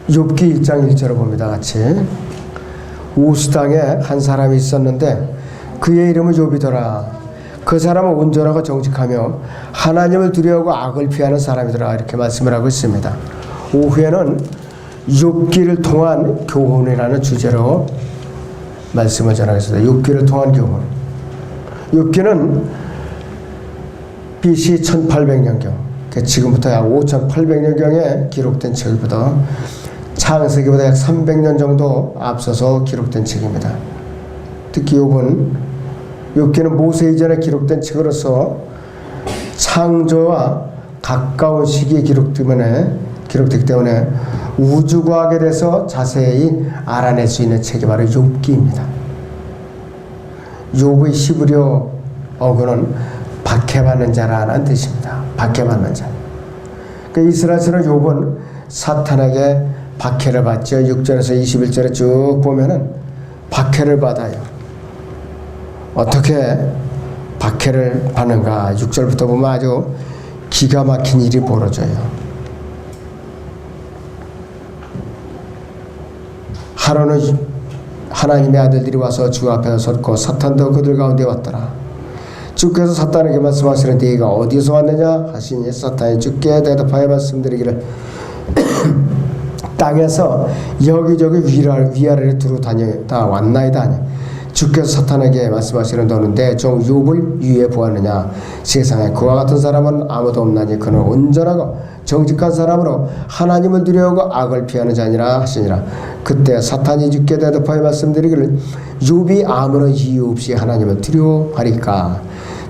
욥기 1장 1절을 봅니다. 같이. 우스 땅에 한 사람이 있었는데 그의 이름은 욥이더라. 그 사람은 온전하고 정직하며 하나님을 두려워하고 악을 피하는 사람이더라. 이렇게 말씀을 하고 있습니다. 오후에는 욥기를 통한 교훈이라는 주제로 말씀을 전하겠습니다. 욥기를 통한 교훈. 욥기는 BC 1800년경, 지금부터 약 5800년경에 기록된 책이보다 창세기보다 약 300년 정도 앞서서 기록된 책입니다. 특히 욥기는 모세 이전에 기록된 책으로서 창조와 가까운 시기에 기록되기 때문에 우주과학에 대해서 자세히 알아낼 수 있는 책이 바로 욥기입니다. 욥의 히브리어 어구는 박해받는 자라는 뜻입니다. 박해받는 자. 그러니까 이스라엘처럼 욥은 사탄에게 박해를 받죠. 6절에서 21절에 쭉 보면은 박해를 받아요. 어떻게 박해를 받는가? 6절부터 보면 아주 기가 막힌 일이 벌어져요. 하루는 하나님의 아들들이 와서 주 앞에 섰고 사탄도 그들 가운데 왔더라. 주께서 사탄에게 말씀하시는 네가 어디서 왔느냐 하시니 사탄이 주께 대답하여 말씀드리기를 땅에서 여기저기 위아래를 두루 다니다 왔나이다 하니 주께서 사탄에게 말씀하시는 너는 내 종 욥을 위해 보았느냐 세상에 그와 같은 사람은 아무도 없나니 그는 온전하고 정직한 사람으로 하나님을 두려워하고 악을 피하는 자니라 하시니라. 그때 사탄이 주께 대답하여 말씀드리기를 욥이 아무런 이유 없이 하나님을 두려워하리까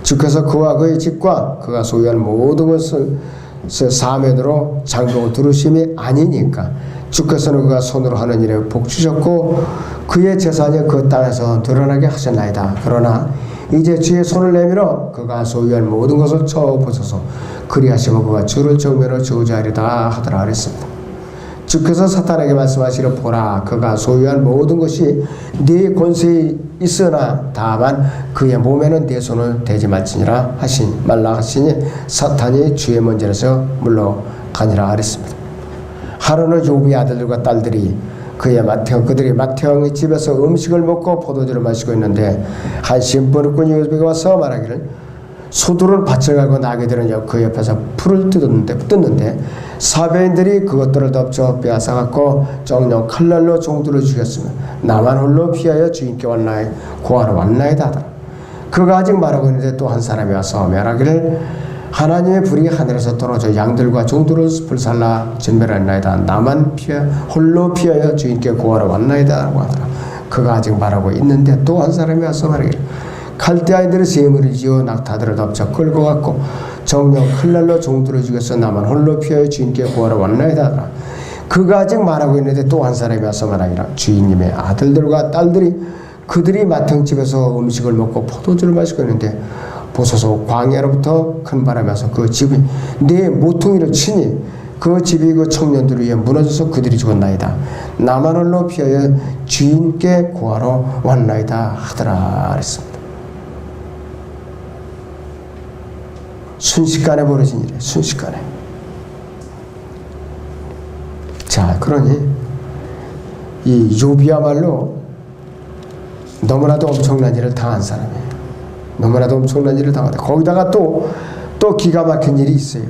주께서 그와 그의 집과 그가 소유한 모든 것을 사면으로 장독을 두르심이 아니니까 주께서는 그가 손으로 하는 일에 복 주셨고 그의 재산이 그 땅에서 드러나게 하셨나이다. 그러나 이제 주의 손을 내밀어 그가 소유한 모든 것을 쳐보소서. 그리하시면 그가 주를 정면으로 저주하리다 하더라 그랬습니다. 주께서 사탄에게 말씀하시기를 보라 그가 소유한 모든 것이 네 권세에 있으나 다만 그의 몸에는 네 손을 대지 말지니라 말라 하시니 사탄이 주의 먼전에서 물러가니라 그랬습니다. 하루는 욥의 아들들과 딸들이 그들이 맏형의 집에서 음식을 먹고 포도주를 마시고 있는데 한 심부름꾼 욥에게 와서 말하기를 소들은 밭을 갈고 나귀들은 그 옆에서 풀을 뜯는데 사배인들이 그것들을 덮쳐 빼앗아갖고 정령 칼날로 종들을 죽였으며 나만 홀로 피하여 주인께 고하러 왔나이다 하더라. 그가 아직 말하고 있는데 또 한 사람이 와서 말하기를 하나님의 불이 하늘에서 떨어져 양들과 종들을 불살라 진멸했나이다. 나만 홀로 피하여 주인께 고하러 왔나이다 라고 하더라. 그가 아직 말하고 있는데 또 한 사람이 와서 말하기를 갈대아인들의 쇠물을 지어 낙타들을 덮쳐 끌고 갔고 정령 칼날로 종들을 죽여서 나만 홀로 피하여 주인께 구하러 왔나이다 하더라. 그가 아직 말하고 있는데 또 한 사람이 와서 말하기를 주인님의 아들들과 딸들이 그들이 맏형집에서 음식을 먹고 포도주를 마시고 있는데 보소서 광야로부터 큰 바람이 와서 그 집이 내 모퉁이를 치니 그 집이 그 청년들 위에 무너져서 그들이 죽었나이다. 나만 홀로 피하여 주인께 구하러 왔나이다 하더라 그랬습니다. 순식간에 벌어진 일이에요. 순식간에. 자, 그러니 이 욥이야말로 너무나도 엄청난 일을 당한 사람이에요. 너무나도 엄청난 일을 당한다. 거기다가 또 기가 막힌 일이 있어요.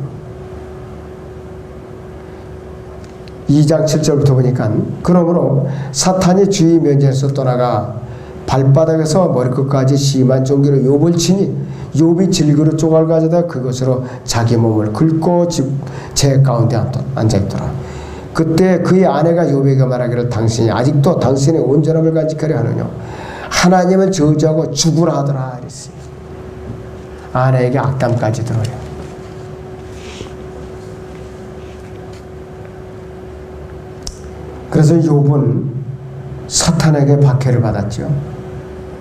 2장 7절부터 보니까 그러므로 사탄이 주의 면전에서 떠나가 발바닥에서 머리끝까지 심한 종기로 욥을 치니 욥이 질그릇 조각을 가져다 그것으로 자기 몸을 긁고 제 가운데 앉아있더라. 그때 그의 아내가 욥에게 말하기를 당신이 아직도 당신의 온전함을 간직하려 하느냐 하나님을 저주하고 죽으라 하더라 이랬어요. 아내에게 악담까지 들어요. 그래서 욥은 사탄에게 박해를 받았죠.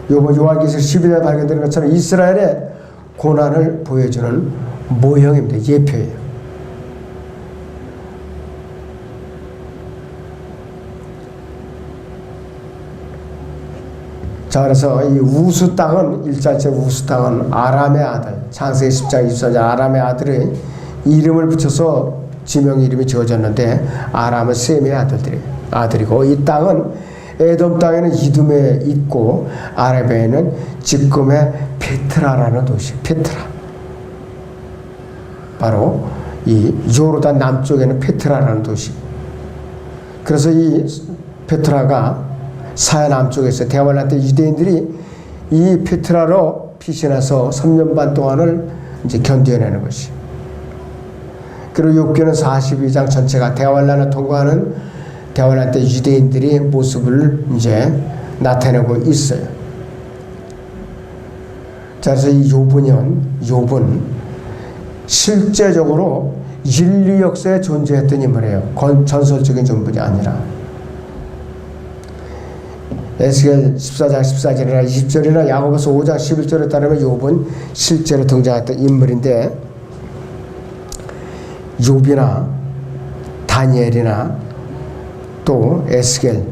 욥은 요한계시록 12장에 발견되는 것처럼 이스라엘의 고난을 보여주는 모형입니다. 예표예요. 자, 그래서 이 우스 땅은 일자체 우스 땅은 아람의 아들, 창세기 10장 24절 아람의 아들의 이름을 붙여서 지명 이름이 지어졌는데 아람은 셈의 아들이고 이 땅은 에돔 땅에는 이둠에 있고 아라비아에는 지금의 페트라라는 도시 페트라 바로 이 요르단 남쪽에는 페트라라는 도시 그래서 이 페트라가 사해 남쪽에서 대환란 때 유대인들이 이 페트라로 피신해서 3년 반 동안을 이제 견뎌내는 것이 그리고 욥기는 42장 전체가 대환란을 통과하는 대환란 때 유대인들의 모습을 이제 나타내고 있어요. 자, 그래서 이 욥은 실제적으로 인류 역사에 존재했던 인물이에요. 전설적인 전분이 아니라. 에스겔 14장 14절이나 20절이나 야고보서 5장 11절에 따르면 욥은 실제로 등장했던 인물인데 욥이나 다니엘이나 또 에스겔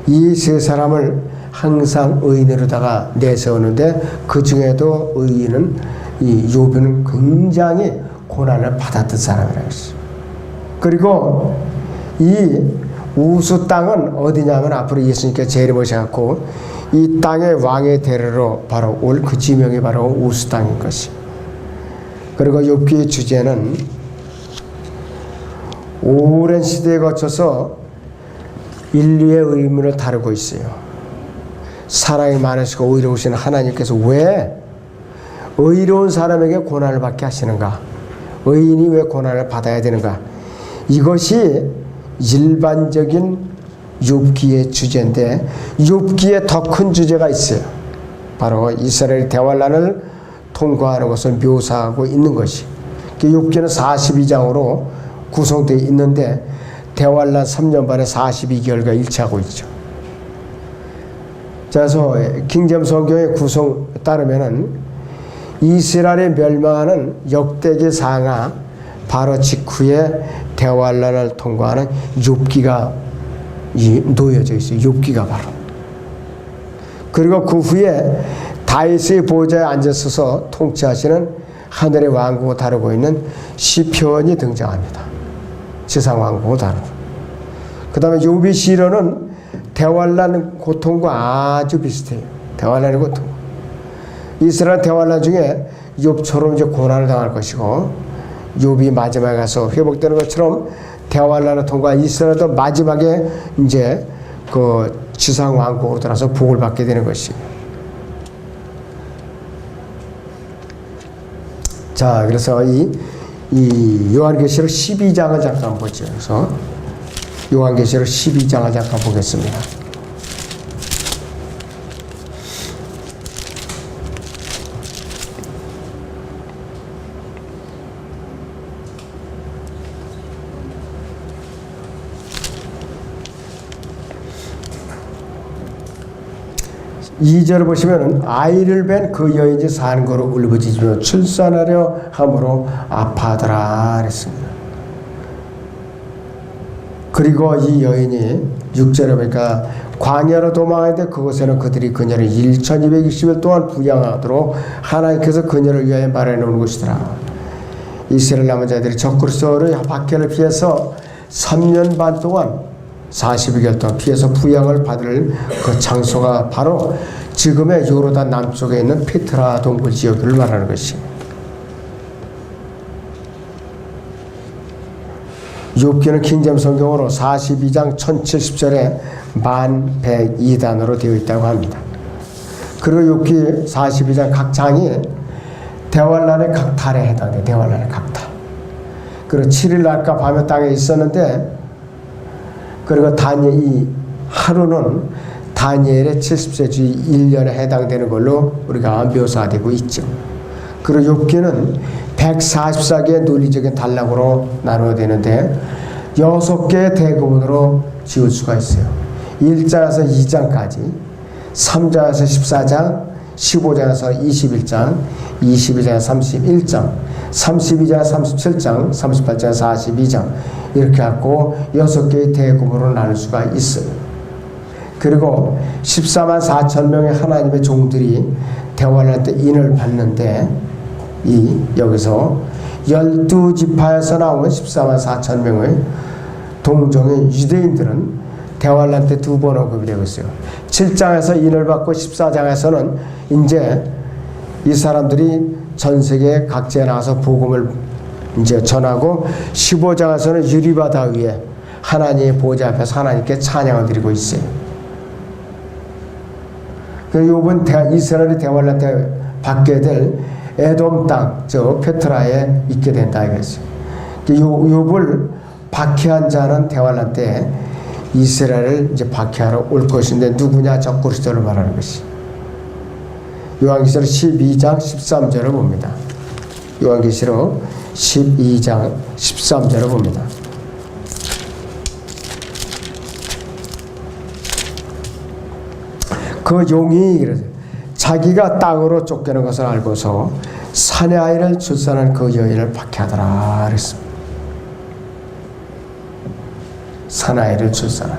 이 세 사람을 항상 의인으로다가 내세우는데 그 중에도 의인은 이 욥은 굉장히 고난을 받았던 사람이라고 했어요. 그리고 이 우수 땅은 어디냐면 앞으로 예수님께서 재림하셔갖고 이 땅의 왕의 대로로 바로 올 그 지명이 바로 우수 땅인 것이. 그리고 욥기의 주제는 오랜 시대에 거쳐서 인류의 의문을 다루고 있어요. 사랑이 많으시고 의로우신 하나님께서 왜 의로운 사람에게 고난을 받게 하시는가? 의인이 왜 고난을 받아야 되는가? 이것이 일반적인 욥기의 주제인데 욥기에 더 큰 주제가 있어요. 바로 이스라엘 대환란을 통과하는 것을 묘사하고 있는 것이. 욥기는 42장으로 구성되어 있는데 대환란 3년 반에 42개월과 일치하고 있죠. 자, 그래서 킹제임스 성경의 구성 따르면은 이스라엘이 멸망하는 역대기 상하 바로 직후에 대환란을 통과하는 욥기가 놓여져 있어요. 욥기가 바로. 그리고 그 후에 다윗의 보좌에 앉아서서 통치하시는 하늘의 왕국을 다루고 있는 시편이 등장합니다. 지상 왕국을 다루고. 그 다음에 욥의 시론은 대환란 고통과 아주 비슷해요. 대환란의 고통. 이스라엘 대환란 중에 욥처럼 이제 고난을 당할 것이고 욥이 마지막에 가서 회복되는 것처럼 대환란을 통과 이스라엘도 마지막에 이제 그 지상 왕국으로 들어서 복을 받게 되는 것이. 자, 그래서 이 요한계시록 12장을 잠깐 보죠. 그래서 요한계시록 12장을 잠깐 보겠습니다. 이 절을 보시면 아이를 뵌 그 여인이 산고로 울부짖으며 출산하려 함으로 아파하더라 그랬습니다. 그리고 이 여인이 6절에 보니까 광야로 도망하는데 그곳에는 그들이 그녀를 1260일 동안 부양하도록 하나님께서 그녀를 위하여 마련해 놓은 곳이더라. 이스라엘 남은 자들이 적그리스도의 박해를 피해서 3년 반 동안 42개월 동안 피해서 부양을 받을 그 장소가 바로 지금의 요르단 남쪽에 있는 페트라 동굴 지역을 말하는 것입니다. 욥기는 킹제임스 성경으로 42장 1070절에 1102단으로 되어 있다고 합니다. 그리고 욥기 42장 각 장이 대환란의 각 달에 해당돼요. 대환란의 각 달. 그리고 7일 낮과 밤에 땅에 있었는데 그리고 이 하루는 다니엘의 70세 주의 1년에 해당되는 걸로 우리가 묘사되고 있죠. 그리고 욥기는 144개의 논리적인 단락으로 나눠야 되는데 6개의 대부분으로 지을 수가 있어요. 1장에서 2장까지, 3장에서 14장, 15장에서 21장, 22장에서 31장, 32장에서 37장, 38장에서 42장 이렇게 갖고 6개의 대구문으로 나눌 수가 있어요. 그리고 14만 4천 명의 하나님의 종들이 대환란 때 인을 받는데 여기서 12지파에서 나온 14만 4천 명의 동정의 유대인들은 대환란 때 두 번 언급이 되고 있어요. 7장에서 인을 받고 14장에서는 이제 이 사람들이 전 세계 각지에 나가서 복음을 이제 전하고 15장에서는 유리바다 위에 하나님의 보좌 앞에서 하나님께 찬양을 드리고 있어요. 이번 이스라엘이 대환란 때 받게 될 에돔 땅, 저 페트라에 있게 된다 이거였어요. 욥을 박해한 자는 대환란 때 이스라엘을 이제 박해하러 올 것인데 누구냐? 적그리스도를 말하는 것이. 요한계시록 12장 13절을 봅니다. 요한계시록 12장 13절을 봅니다. 그 용이 그러죠. 자기가 땅으로 쫓기는 것을 알고서 사내 아이를 출산한 그 여인을 박해하더라 그랬습니다. 사내 아이를 출산한.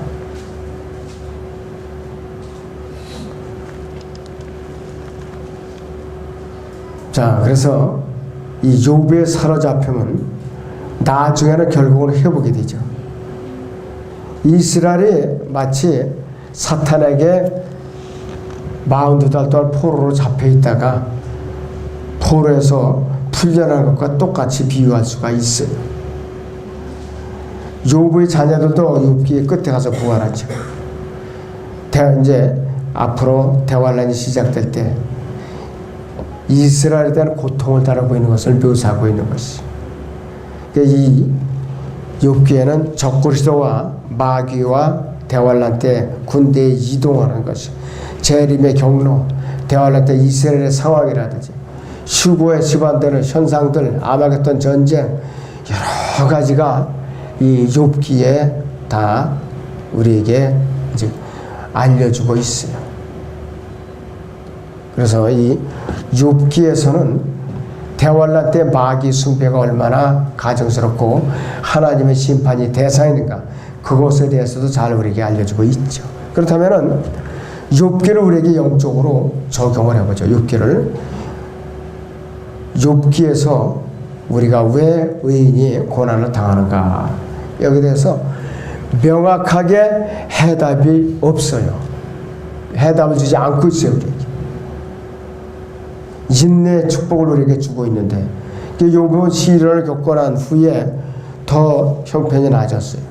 자, 그래서 이 욥의 사로잡힘은 나중에는 결국은 회복이 되죠. 이스라엘이 마치 사탄에게 42달 동안 포로로 잡혀 있다가 포로에서 풀려난 것과 똑같이 비유할 수가 있어요. 욥의 자녀들도 욥기의 끝에 가서 부활하죠. 이제 앞으로 대환란이 시작될 때 이스라엘에 대한 고통을 따르고 있는 것을 묘사하고 있는 것이. 이 욥기에는 적그리스도와 마귀와 대환란 때 군대에 이동하는 것이, 재림의 경로, 대환란 때 이스라엘의 상황이라든지 휴고의 집안들의 현상들, 아마겟돈 전쟁, 여러 가지가 이 욥기에 다 우리에게 이제 알려주고 있어요. 그래서 이 욥기에서는 대환란 때 마귀 숭배가 얼마나 가증스럽고 하나님의 심판이 대상인가, 그것에 대해서도 잘 우리에게 알려주고 있죠. 그렇다면은 욥기를 우리에게 영적으로 적용을 해보죠. 욥기에서 우리가 왜 의인이 고난을 당하는가, 여기에 대해서 명확하게 해답이 없어요. 해답을 주지 않고 있어요. 우리에게. 인내의 축복을 우리에게 주고 있는데, 욥은 시련을 겪고 난 후에 더 형편이 나아졌어요.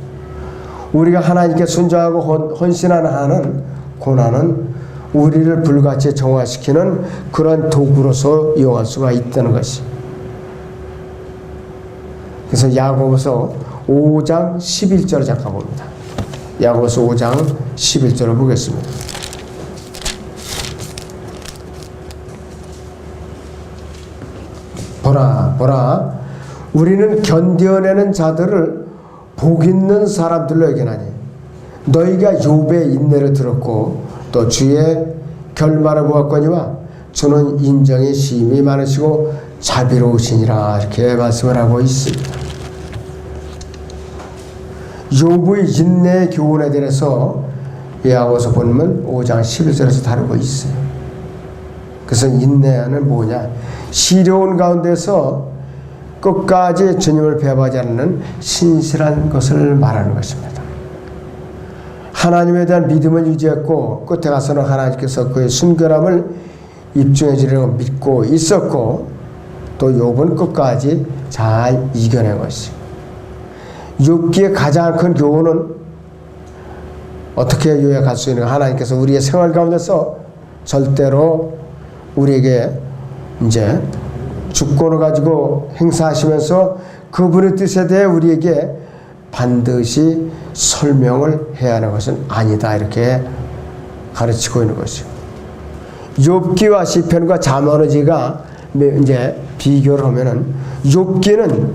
우리가 하나님께 순종하고 헌신하는 고난은 우리를 불같이 정화시키는 그런 도구로서 이용할 수가 있다는 것이. 그래서 야고보서 5장 11절을 잠깐 봅니다. 야고보서 5장 11절을 보겠습니다. 보라, 우리는 견뎌내는 자들을 복 있는 사람들로 여기나니 너희가 욥의 인내를 들었고 또 주의 결말을 보았거니와 주는 인정이 심히 많으시고 자비로우시니라, 이렇게 말씀을 하고 있습니다. 욥의 인내의 교훈에 대해서 야고보서 본문 5장 11절에서 다루고 있어요. 그래서 인내는 뭐냐? 시려운 가운데서 끝까지 주님을 배반하지 않는 신실한 것을 말하는 것입니다. 하나님에 대한 믿음을 유지했고 끝에 가서는 하나님께서 그의 순결함을 입증해 주려고 믿고 있었고, 또 욥은 끝까지 잘 이겨낸 것이. 욥기의 가장 큰 교훈은 어떻게 요약할 수 있는가? 하나님께서 우리의 생활 가운데서 절대로 우리에게 이제 주권을 가지고 행사하시면서 그분의 뜻에 대해 우리에게 반드시 설명을 해야 하는 것은 아니다, 이렇게 가르치고 있는 것이죠. 욥기와 시편과 잠언지가 이제 비교를 하면은, 욥기는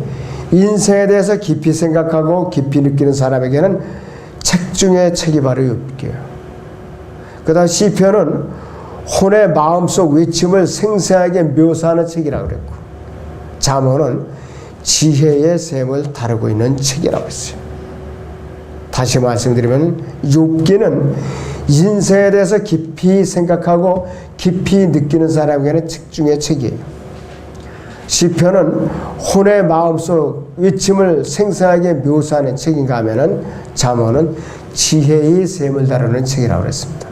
인생에 대해서 깊이 생각하고 깊이 느끼는 사람에게는 책 중에 책이 바로 욥기예요. 그다음 시편은 혼의 마음속 외침을 생생하게 묘사하는 책이라고 그랬고, 잠언은 지혜의 셈을 다루고 있는 책이라고 했어요. 다시 말씀드리면 욥기는 인생에 대해서 깊이 생각하고 깊이 느끼는 사람에게는 책 중에 책이에요. 시편은 혼의 마음속 외침을 생생하게 묘사하는 책인가 하면은 잠언은 지혜의 셈을 다루는 책이라고 그랬습니다.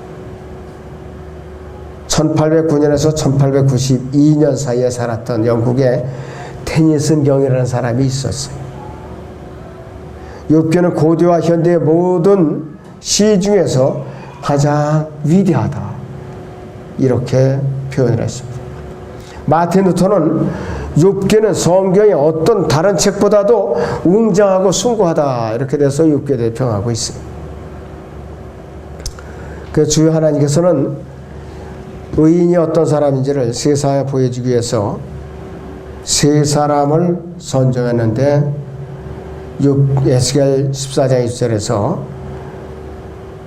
1809년에서 1892년 사이에 살았던 영국의 테니슨 경이라는 사람이 있었어요. 욥기는 고대와 현대의 모든 시 중에서 가장 위대하다, 이렇게 표현을 했습니다. 마틴 루터는 욥기는 성경의 어떤 다른 책보다도 웅장하고 숭고하다, 이렇게 돼서 욥기에 대해 평하고 있습니다. 그 주여 하나님께서는 의인이 어떤 사람인지를 세상에 보여주기 위해서 세 사람을 선정했는데 에스겔 14장 1절에서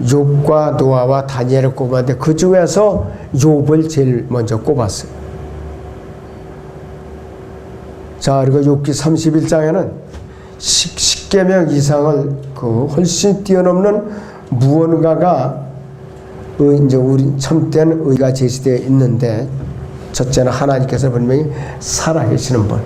욥과 노아와 다니엘을 꼽았는데 그 중에서 욥을 제일 먼저 꼽았어요. 자, 그리고 욥기 31장에는 십계명 이상을 훨씬 뛰어넘는 무언가가 이제 우리 참된 의가 제시되어 있는데, 첫째는 하나님께서 분명히 살아계시는 분,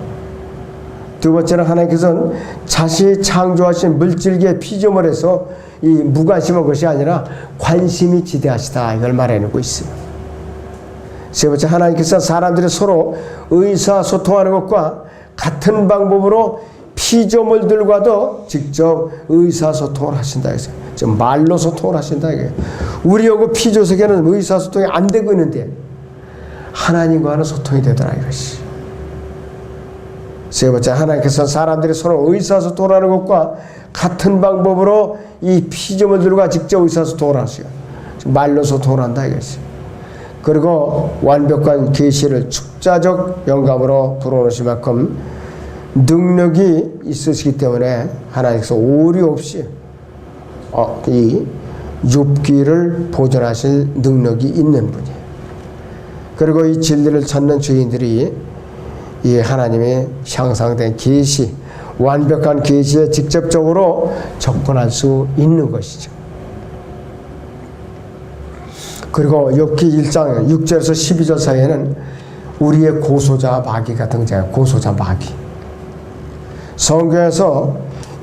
두 번째는 하나님께서는 자신이 창조하신 물질계의 피조물에서 이 무관심한 것이 아니라 관심이 지대하시다, 이걸 말해내고 있습니다. 세 번째, 하나님께서 사람들이 서로 의사소통하는 것과 같은 방법으로 피조물들과도 직접 의사소통을 하신다 했어요. 즉 말로 소통을 하신다 이게. 우리하고 피조 세계는 의사소통이 안 되고 있는데 하나님과는 소통이 되더라 이것이. 세 번째, 하나님께서 사람들이 서로 의사소통을 하는 것과 같은 방법으로 이 피조물들과 직접 의사소통을 하세요. 말로 소통을 한다 이것이. 그리고 완벽한 계시를 축자적 영감으로 불어넣으실 만큼 능력이 있으시기 때문에 하나님께서 오류 없이 이 욥기를 보존하실 능력이 있는 분이에요. 그리고 이 진리를 찾는 죄인들이 이 하나님의 향상된 계시, 완벽한 계시에 직접적으로 접근할 수 있는 것이죠. 그리고 욥기 1장 6절에서 12절 사이에는 우리의 고소자 마귀가 등장해요. 고소자 마귀. 성경에서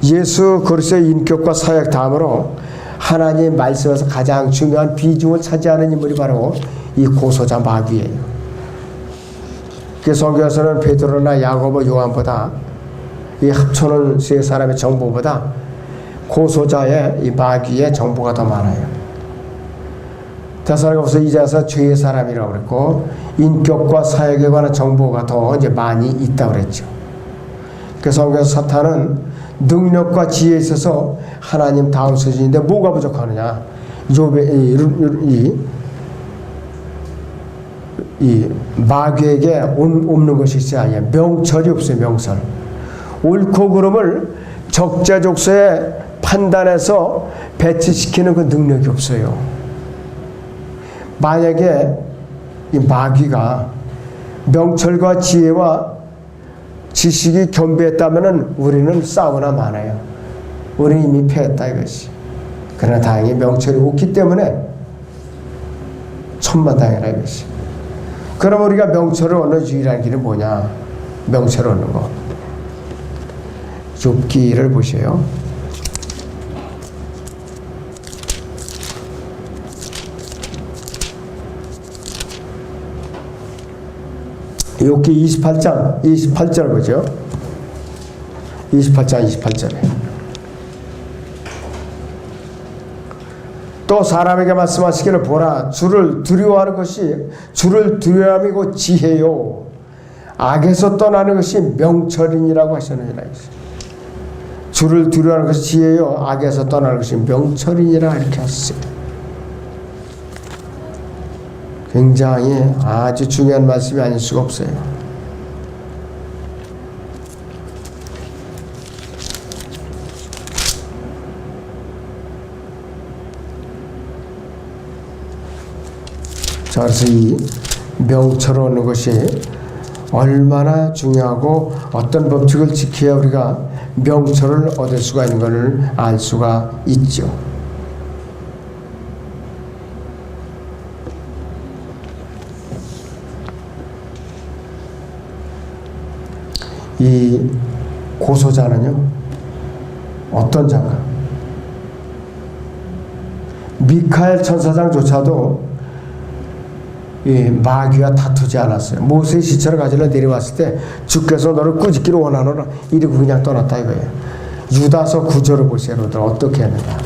예수 그리스도의 인격과 사역 다음으로 하나님의 말씀에서 가장 중요한 비중을 차지하는 인물이 바로 이 고소자 마귀예요. 그 성경에서는 베드로나 야고보, 요한보다 이 합쳐놓은 세 사람의 정보보다 고소자의 이 마귀의 정보가 더 많아요. 데살로니가서 2장에서 죄의 사람이라고 그랬고 인격과 사역에 관한 정보가 더 이제 많이 있다고 그랬죠. 그 성경에서 사탄은 능력과 지혜에 있어서 하나님 다음 수준인데 뭐가 부족하느냐? 욥의 이 마귀에게 없는 것이 있어야 아니야. 명철이 없어요. 명철. 옳고 그름을 적재적소에 판단해서 배치시키는 그 능력이 없어요. 만약에 이 마귀가 명철과 지혜와 지식이 겸비했다면 우리는 싸우나 마나요. 우리는 이미 패했다 이것이. 그러나 다행히 명철이 없기 때문에 천만다행이라 이것이. 그럼 우리가 명철을 얻는 유일한 길이 뭐냐? 명철을 얻는 거. 욥기를 보세요. 욥기 28장 28절 보죠. 28장 28절에 또 사람에게 말씀하시기를 보라, 주를 두려워하는 것이 주를 두려워함이 곧 지혜요 악에서 떠나는 것이 명철이니라고 하셨느니라. 주를 두려워하는 것이 지혜요 악에서 떠나는 것이 명철이니라 이렇게 하셨어요. 굉장히 아주 중요한 말씀이 아닐 수가 없어요. 자, 그래서 이 명철을 얻는 것이 얼마나 중요하고 어떤 법칙을 지켜야 우리가 명철을 얻을 수가 있는 것을 알 수가 있죠. 이 고소자는요, 어떤 자가? 미카엘 천사장조차도 이 마귀와 다투지 않았어요. 모세의 시체를 가지러 내려왔을 때 주께서 너를 꾸짖기를 원하노라 이러고 그냥 떠났다 이거예요. 유다서 9절을 보세요. 여러분들 어떻게 했는가.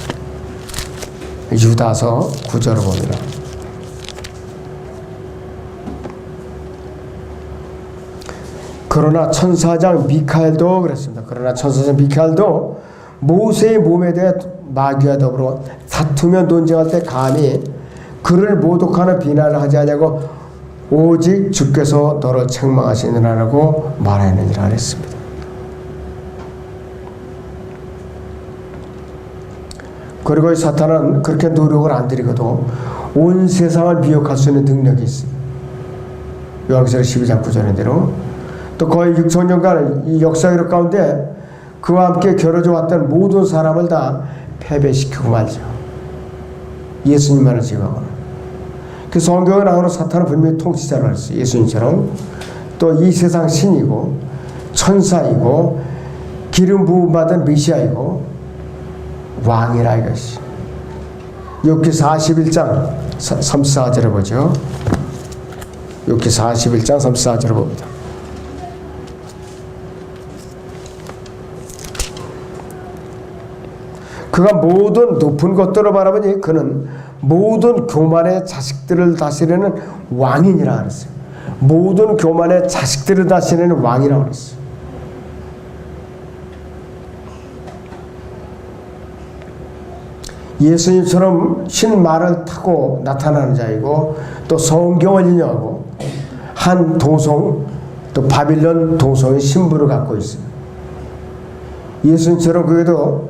유다서 9절을 봅니다. 그러나 천사장 미카엘도 그랬습니다. 그러나 천사장 미카엘도 모세의 몸에 대해 마귀와 더불어 다투며 논쟁할 때 감히 그를 모독하는 비난을 하지 않냐고 오직 주께서 너를 책망하시느라고 말하느니라 했습니다. 그리고 이 사탄은 그렇게 노력을 안 들이고도 온 세상을 미혹할 수 있는 능력이 있습니다. 요한계시록 12장 9절인 대로 또 거의 6천년간 이 역사 기록 가운데 그와 함께 겨뤄져 왔던 모든 사람을 다 패배시키고 말죠. 예수님만을 제외하고는. 그 성경에 나오는 사탄은 분명히 통치자라고 했어요. 예수님처럼 또 이 세상 신이고 천사이고 기름 부음 받은 메시아이고 왕이라 이것이. 욥기 41장 3, 4절을 보죠. 욥기 41장 3, 4절을 봅니다. 그가 모든 높은 것들을 바라보니 그는 모든 교만의 자식들을 다스리는 왕이니라 그랬어요. 모든 교만의 자식들을 다스리는 왕이라고 그랬어요. 예수님처럼 신 말을 타고 나타나는 자이고 또 성경을 인용하고 한 도성 또 바빌론 도성의 신부를 갖고 있어요. 예수님처럼 그에도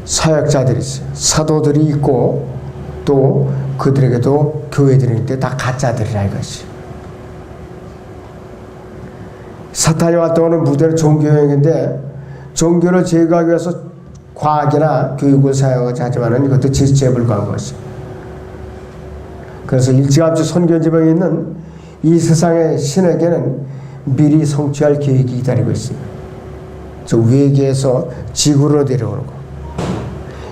사역자들이 있어요. 사도들이 있고 또 그들에게도 교회들이 있는데 다 가짜들이라 이것이. 사탄이 활동하는 무대는 종교형인데 종교를 제거하기 위해서 과학이나 교육을 사용하지 하지만은 이것도 질서에 불과한 것이죠. 그래서 일찌감치 선견지방에 있는 이 세상의 신에게는 미리 성취할 계획이 기다리고 있습니다. 저 외계에서 지구로 내려오는 거.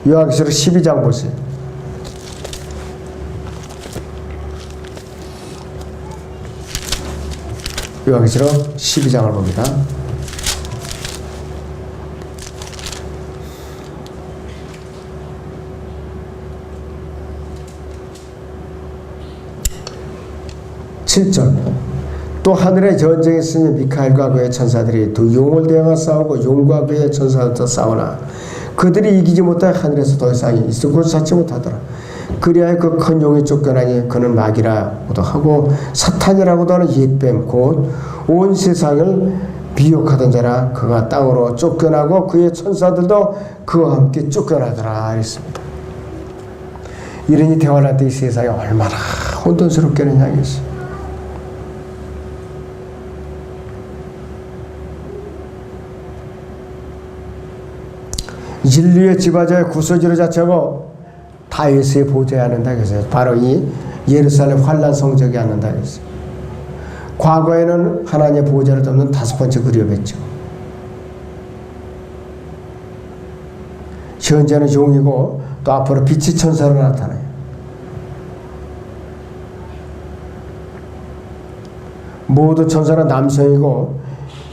요한계시록 12장 보세요. 요한계시록 12장을 봅니다. 또 하늘에 전쟁이 있으니 미카엘과 그의 천사들이 두 용을 대항하 싸우고 용과 그의 천사들도 싸우나 그들이 이기지 못하여 하늘에서 더 이상 있을 곳을 찾지 못하더라. 그리하여 그 큰 용이 쫓겨나니 그는 마귀라고도 하고 사탄이라고도 하는 옛뱀 곧 온 세상을 미혹하던 자라. 그가 땅으로 쫓겨나고 그의 천사들도 그와 함께 쫓겨나더라 했습니다. 이러니 대환란 때 이 세상이 얼마나 혼돈스럽겠느냐 이것이. 인류의 지바자의 구소지로 자처하고 다윗의 보좌에 앉는다 그랬어요. 바로 이 예루살렘 환란 성적이 앉는다 그랬어요. 과거에는 하나님의 보좌를 덮는 5번째 그리움했죠. 현재는 용이고 또 앞으로 빛의 천사로 나타나요. 모든 천사는 남성이고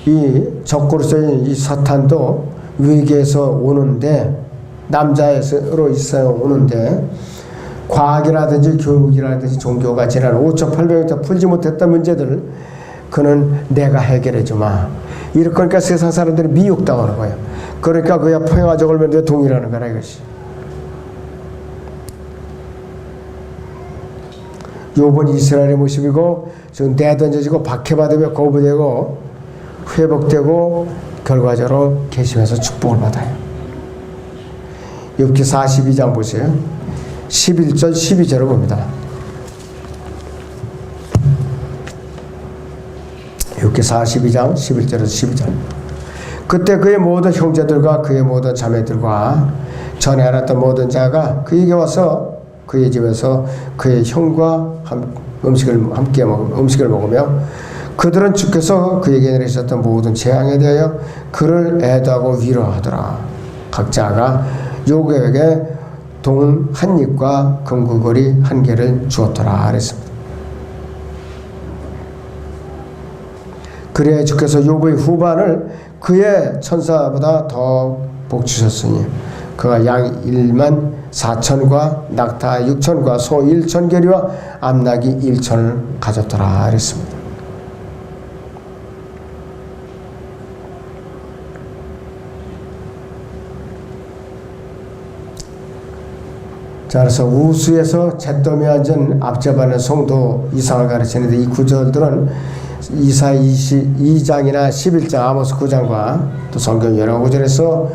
이 적그리스도인 이 사탄도 외계에서 오는데 남자로 있어요. 오는데 과학이라든지 교육이라든지 종교가 지난 5,800년 풀지 못했던 문제들 그는 내가 해결해 주마. 이러니까 세상 사람들이 미혹당하는 거예요. 그러니까 그야 평화적을 면대 동의하는 거라 이것이. 욥은 이스라엘의 모습이고 지금 내던져지고 박해받으며 거부되고 회복되고 결과적으로 계시면서 축복을 받아요. 욥기 42장 보세요. 11절 12절을 봅니다. 욥기 42장 11절에서 12절. 그때 그의 모든 형제들과 그의 모든 자매들과 전에 알았던 모든 자가 그에게 와서 그의 집에서 그의 형과 음식을 먹으며 그들은 주께서 그에게 내리셨던 모든 재앙에 대하여 그를 애도하고 위로하더라. 각자가 요괴에게 동 한 입과 금구걸이 한 개를 주었더라 그랬습니다. 그래야 주께서 욥의 후반을 그의 천사보다 더 복주셨으니 그가 양 1만 4천과 낙타 6천과 소 1천 계리와 암나귀 1천을 가졌더라 그랬습니다. 자, 그래서 우수에서 잿더미에 앉은 앞잡아는 성도 이상을 가르치는데 이 구절들은 이사 22장이나 11장 아모스 9장과 또 성경 여러 구절에서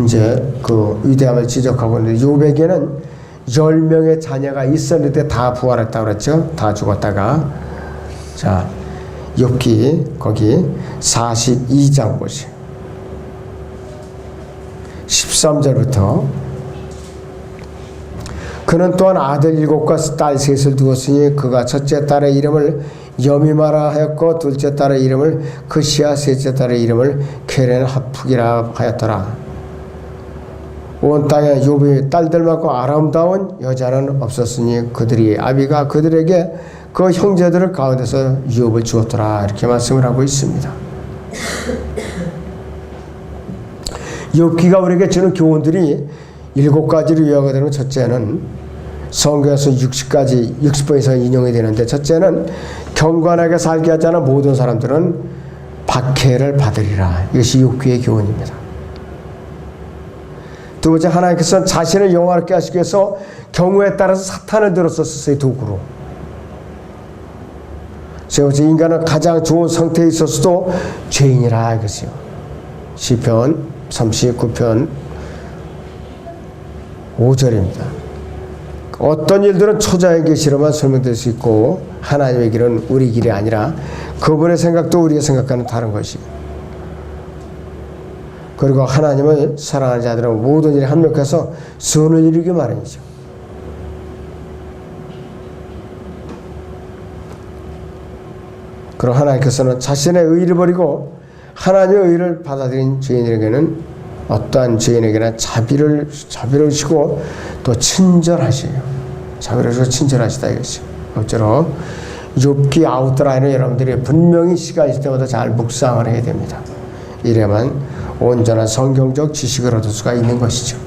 이제 그 위대함을 지적하고 있는데 욥에게는 10명의 자녀가 있었는데 다 부활했다고 그랬죠. 다 죽었다가. 자, 욥기 거기 42장 보세요. 13절부터 그는 또한 아들 7과 딸 3을 두었으니 그가 첫째 딸의 이름을 여미마라 하였고 둘째 딸의 이름을 그시아 셋째 딸의 이름을 케렌 하프기라 하였더라. 온 땅에 욥의 딸들만큼 아름다운 여자는 없었으니 그들이 아비가 그들에게 그 형제들을 가운데서 욥을 주었더라 이렇게 말씀을 하고 있습니다. 욥기가 우리에게 주는 교훈들이 7가지로 요약이 되는 첫째는 성경에서 60번 이상 인용이 되는데 첫째는 경건하게 살게 하지 않은 모든 사람들은 박해를 받으리라. 이것이 욥기의 교훈입니다. 두 번째, 하나님께서는 자신을 영화롭게 하시기 위해서 경우에 따라서 사탄을 들었었어요. 도구로. 세 번째, 인간은 가장 좋은 상태에 있어서도 죄인이라 이것이요. 시편 39편 5절입니다. 어떤 일들은 초자의 계시로만 설명될 수 있고 하나님의 길은 우리 길이 아니라 그분의 생각도 우리의 생각과는 다른 것이에요. 그리고 하나님을 사랑하는 자들은 모든 일에 합력해서 선을 이루기 마련이죠. 그리고 하나님께서는 자신의 의를 버리고 하나님의 의를 받아들인 죄인에게는 어떠한 죄인에게나 자비를 주시고 또 친절하시요. 자비를 주시고 친절하시다 이것이요. 어쩌로 욥기 아웃라인을 여러분들이 분명히 시간 있을 때마다 잘 묵상을 해야 됩니다. 이래야만 온전한 성경적 지식을 얻을 수가 있는 것이죠.